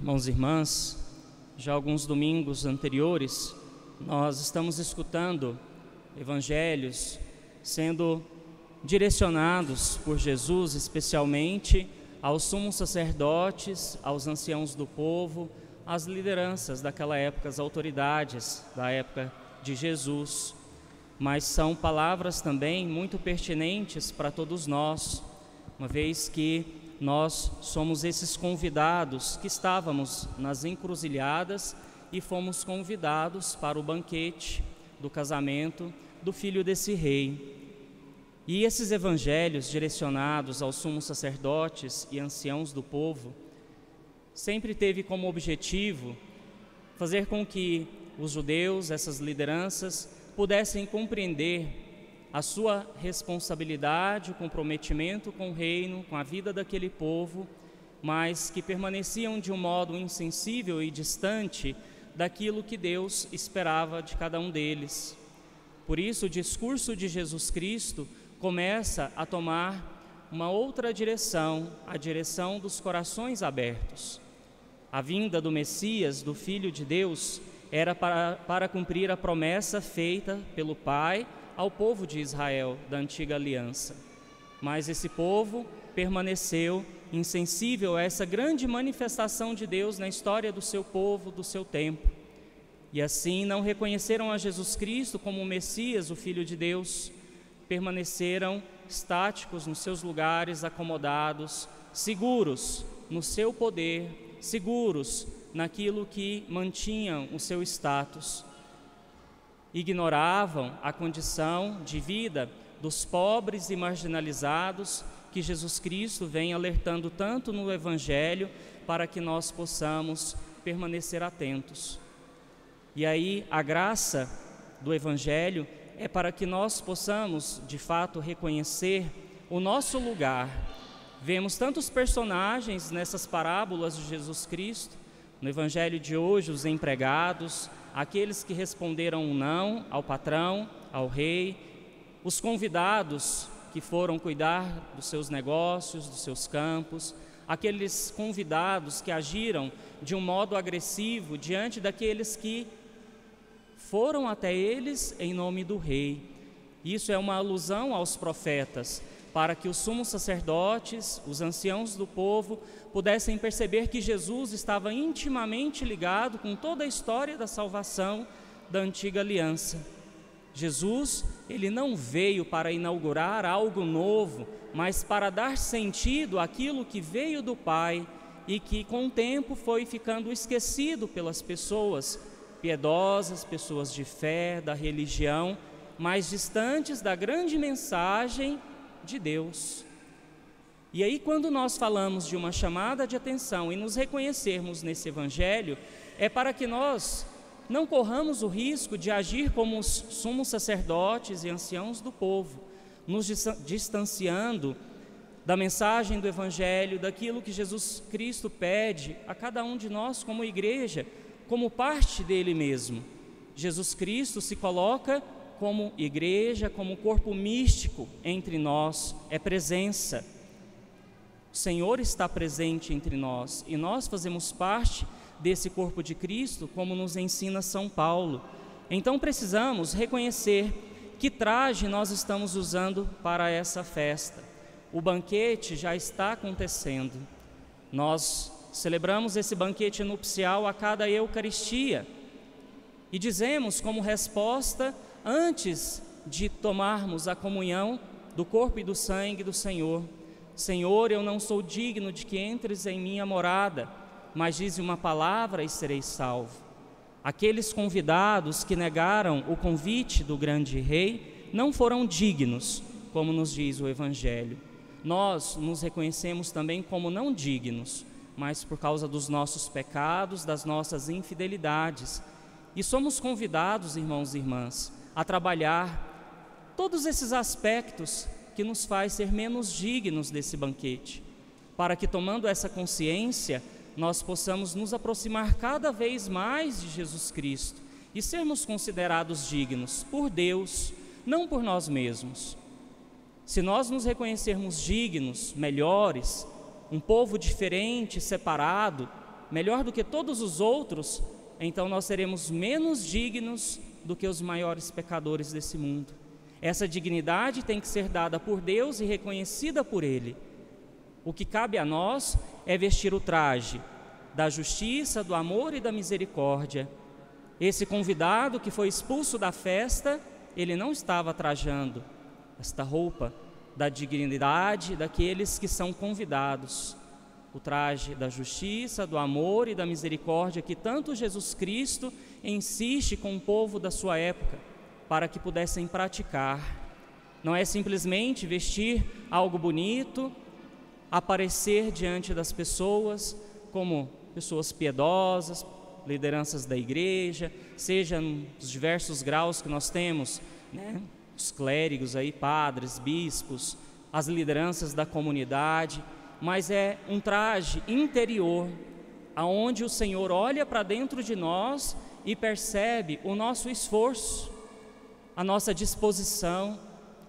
Irmãos e irmãs, já alguns domingos anteriores, nós estamos escutando evangelhos sendo direcionados por Jesus, especialmente aos sumos sacerdotes, aos anciãos do povo, às lideranças daquela época, as autoridades da época de Jesus. Mas são palavras também muito pertinentes para todos nós, uma vez que nós somos esses convidados que estávamos nas encruzilhadas e fomos convidados para o banquete do casamento do filho desse rei. E esses evangelhos direcionados aos sumos sacerdotes e anciãos do povo sempre teve como objetivo fazer com que os judeus, essas lideranças, pudessem compreender a sua responsabilidade, o comprometimento com o reino, com a vida daquele povo, mas que permaneciam de um modo insensível e distante daquilo que Deus esperava de cada um deles. Por isso, o discurso de Jesus Cristo começa a tomar uma outra direção, a direção dos corações abertos. A vinda do Messias, do Filho de Deus, era para cumprir a promessa feita pelo Pai ao povo de Israel, da antiga aliança. Mas esse povo permaneceu insensível a essa grande manifestação de Deus na história do seu povo, do seu tempo. E assim não reconheceram a Jesus Cristo como o Messias, o Filho de Deus. Permaneceram estáticos nos seus lugares, acomodados, seguros no seu poder, seguros naquilo que mantinham o seu status. Ignoravam a condição de vida dos pobres e marginalizados que Jesus Cristo vem alertando tanto no Evangelho para que nós possamos permanecer atentos. E aí a graça do Evangelho é para que nós possamos de fato reconhecer o nosso lugar. Vemos tantos personagens nessas parábolas de Jesus Cristo, no Evangelho de hoje, os empregados, aqueles que responderam um não ao patrão, ao rei, os convidados que foram cuidar dos seus negócios, dos seus campos, aqueles convidados que agiram de um modo agressivo diante daqueles que foram até eles em nome do rei. Isso é uma alusão aos profetas, para que os sumos sacerdotes, os anciãos do povo, pudessem perceber que Jesus estava intimamente ligado com toda a história da salvação da antiga aliança. Jesus, ele não veio para inaugurar algo novo, mas para dar sentido àquilo que veio do Pai e que com o tempo foi ficando esquecido pelas pessoas piedosas, pessoas de fé, da religião, mais distantes da grande mensagem de Deus. E aí, quando nós falamos de uma chamada de atenção e nos reconhecermos nesse Evangelho, é para que nós não corramos o risco de agir como os sumos sacerdotes e anciãos do povo, nos distanciando da mensagem do Evangelho, daquilo que Jesus Cristo pede a cada um de nós como igreja, como parte dele mesmo. Jesus Cristo se coloca como igreja, como corpo místico entre nós, é presença. O Senhor está presente entre nós e nós fazemos parte desse corpo de Cristo, como nos ensina São Paulo. Então precisamos reconhecer que traje nós estamos usando para essa festa. O banquete já está acontecendo. Nós celebramos esse banquete nupcial a cada Eucaristia e dizemos como resposta, antes de tomarmos a comunhão do corpo e do sangue do Senhor: Senhor, eu não sou digno de que entres em minha morada, mas dize uma palavra e serei salvo. Aqueles convidados que negaram o convite do grande rei não foram dignos, como nos diz o Evangelho. Nós nos reconhecemos também como não dignos, mas por causa dos nossos pecados, das nossas infidelidades. E somos convidados, irmãos e irmãs, a trabalhar todos esses aspectos que nos faz ser menos dignos desse banquete, para que, tomando essa consciência, nós possamos nos aproximar cada vez mais de Jesus Cristo e sermos considerados dignos por Deus, não por nós mesmos. Se nós nos reconhecermos dignos, melhores, um povo diferente, separado, melhor do que todos os outros, então nós seremos menos dignos do que os maiores pecadores desse mundo. Essa dignidade tem que ser dada por Deus e reconhecida por Ele. O que cabe a nós é vestir o traje da justiça, do amor e da misericórdia. Esse convidado que foi expulso da festa, ele não estava trajando esta roupa da dignidade daqueles que são convidados. O traje da justiça, do amor e da misericórdia que tanto Jesus Cristo insiste com o povo da sua época para que pudessem praticar. Não é simplesmente vestir algo bonito, aparecer diante das pessoas como pessoas piedosas, lideranças da igreja, seja nos diversos graus que nós temos, né? Os clérigos aí, padres, bispos, as lideranças da comunidade, mas é um traje interior, aonde o Senhor olha para dentro de nós e percebe o nosso esforço, a nossa disposição,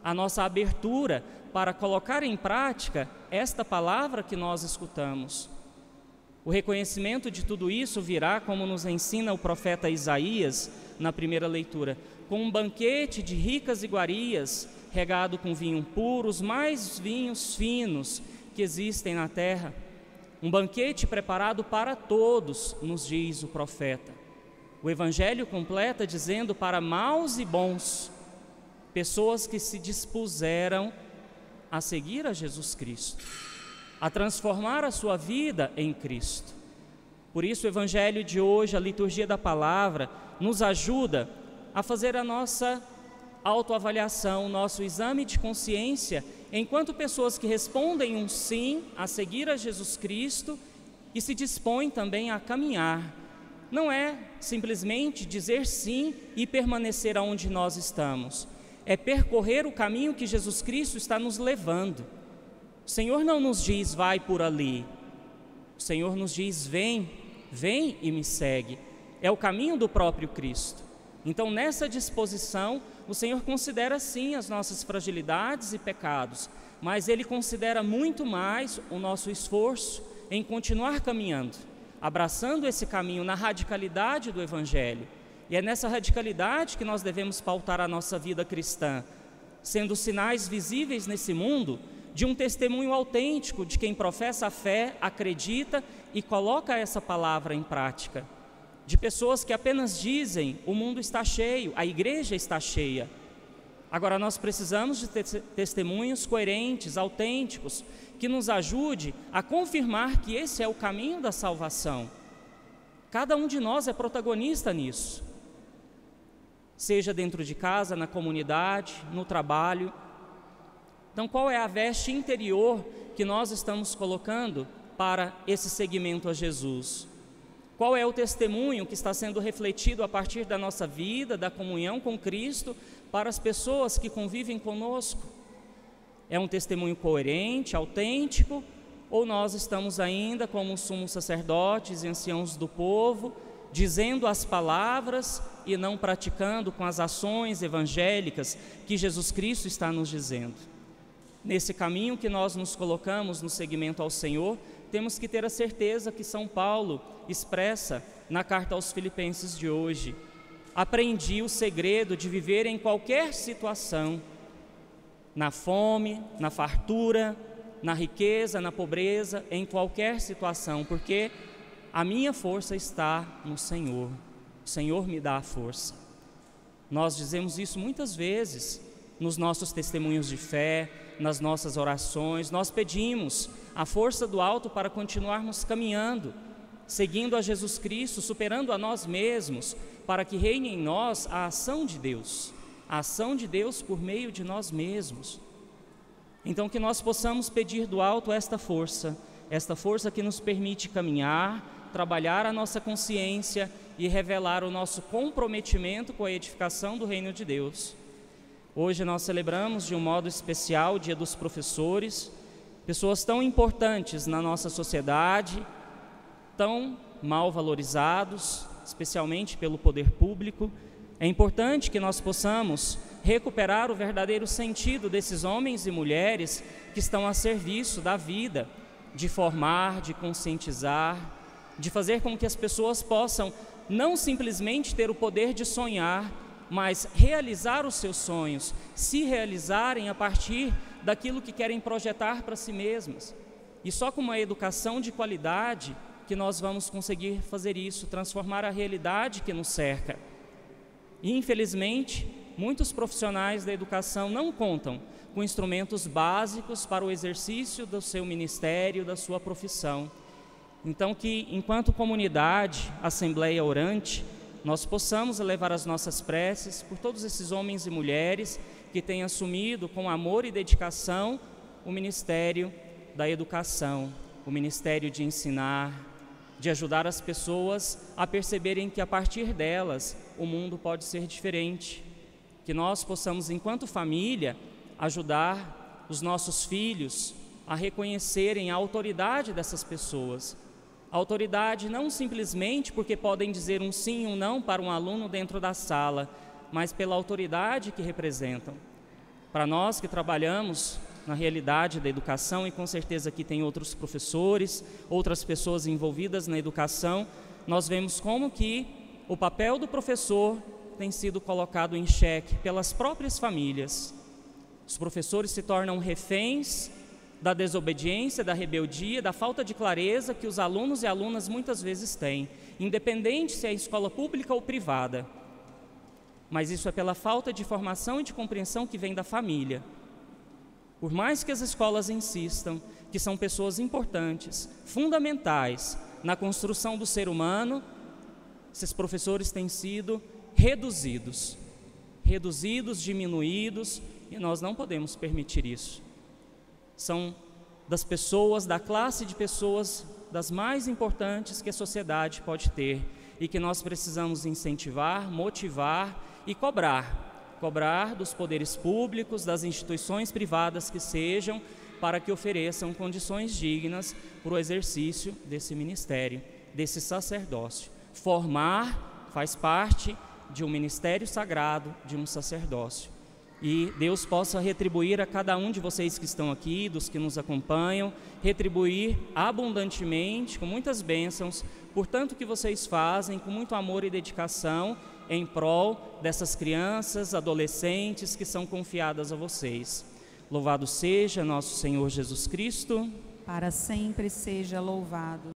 a nossa abertura para colocar em prática esta palavra que nós escutamos. O reconhecimento de tudo isso virá, como nos ensina o profeta Isaías na primeira leitura, com um banquete de ricas iguarias, regado com vinho puro, os mais vinhos finos que existem na terra. Um banquete preparado para todos, nos diz o profeta. O Evangelho completa dizendo para maus e bons, pessoas que se dispuseram a seguir a Jesus Cristo, a transformar a sua vida em Cristo. Por isso o Evangelho de hoje, a liturgia da palavra, nos ajuda a fazer a nossa autoavaliação, o nosso exame de consciência, enquanto pessoas que respondem um sim a seguir a Jesus Cristo e se dispõem também a caminhar. Não é simplesmente dizer sim e permanecer onde nós estamos, é percorrer o caminho que Jesus Cristo está nos levando. O Senhor não nos diz, vai por ali. O Senhor nos diz, vem e me segue. É o caminho do próprio Cristo. Então, nessa disposição, o Senhor considera sim as nossas fragilidades e pecados, mas Ele considera muito mais o nosso esforço em continuar caminhando, abraçando esse caminho na radicalidade do Evangelho. E é nessa radicalidade que nós devemos pautar a nossa vida cristã, sendo sinais visíveis nesse mundo de um testemunho autêntico de quem professa a fé, acredita e coloca essa palavra em prática. De pessoas que apenas dizem, o mundo está cheio, a igreja está cheia. Agora nós precisamos de testemunhos coerentes, autênticos, que nos ajude a confirmar que esse é o caminho da salvação. Cada um de nós é protagonista nisso. Seja dentro de casa, na comunidade, no trabalho. Então, qual é a veste interior que nós estamos colocando para esse seguimento a Jesus? Qual é o testemunho que está sendo refletido a partir da nossa vida, da comunhão com Cristo, para as pessoas que convivem conosco? É um testemunho coerente, autêntico, ou nós estamos ainda como sumos sacerdotes e anciãos do povo, dizendo as palavras e não praticando com as ações evangélicas que Jesus Cristo está nos dizendo? Nesse caminho que nós nos colocamos no seguimento ao Senhor, temos que ter a certeza que São Paulo expressa na carta aos Filipenses de hoje: aprendi o segredo de viver em qualquer situação, na fome, na fartura, na riqueza, na pobreza, em qualquer situação, porque a minha força está no Senhor. O Senhor me dá a força. Nós dizemos isso muitas vezes nos nossos testemunhos de fé, nas nossas orações. Nós pedimos a força do alto para continuarmos caminhando, seguindo a Jesus Cristo, superando a nós mesmos, para que reine em nós a ação de Deus por meio de nós mesmos. Então, que nós possamos pedir do alto esta força que nos permite caminhar, trabalhar a nossa consciência e revelar o nosso comprometimento com a edificação do reino de Deus. Hoje nós celebramos de um modo especial o Dia dos Professores, pessoas tão importantes na nossa sociedade, tão mal valorizados, especialmente pelo poder público. É importante que nós possamos recuperar o verdadeiro sentido desses homens e mulheres que estão a serviço da vida, de formar, de conscientizar, de fazer com que as pessoas possam não simplesmente ter o poder de sonhar, mas realizar os seus sonhos, se realizarem a partir daquilo que querem projetar para si mesmas. E só com uma educação de qualidade que nós vamos conseguir fazer isso, transformar a realidade que nos cerca. E, infelizmente, muitos profissionais da educação não contam com instrumentos básicos para o exercício do seu ministério, da sua profissão. Então, que, enquanto comunidade, Assembleia Orante, nós possamos elevar as nossas preces por todos esses homens e mulheres que têm assumido com amor e dedicação o ministério da educação, o ministério de ensinar, de ajudar as pessoas a perceberem que a partir delas o mundo pode ser diferente. Que nós possamos, enquanto família, ajudar os nossos filhos a reconhecerem a autoridade dessas pessoas. A autoridade não simplesmente porque podem dizer um sim e um não para um aluno dentro da sala, mas pela autoridade que representam. Para nós que trabalhamos na realidade da educação, e com certeza aqui tem outros professores, outras pessoas envolvidas na educação, nós vemos como que o papel do professor tem sido colocado em xeque pelas próprias famílias. Os professores se tornam reféns da desobediência, da rebeldia, da falta de clareza que os alunos e alunas muitas vezes têm, independente se é escola pública ou privada. Mas isso é pela falta de formação e de compreensão que vem da família. Por mais que as escolas insistam que são pessoas importantes, fundamentais na construção do ser humano, esses professores têm sido reduzidos, diminuídos, e nós não podemos permitir isso. São das pessoas, da classe de pessoas das mais importantes que a sociedade pode ter e que nós precisamos incentivar, motivar e cobrar dos poderes públicos, das instituições privadas que sejam, para que ofereçam condições dignas para o exercício desse ministério, desse sacerdócio. Formar faz parte de um ministério sagrado, de um sacerdócio. E Deus possa retribuir a cada um de vocês que estão aqui, dos que nos acompanham, retribuir abundantemente, com muitas bênçãos, por tanto que vocês fazem, com muito amor e dedicação, em prol dessas crianças, adolescentes que são confiadas a vocês. Louvado seja nosso Senhor Jesus Cristo. Para sempre seja louvado.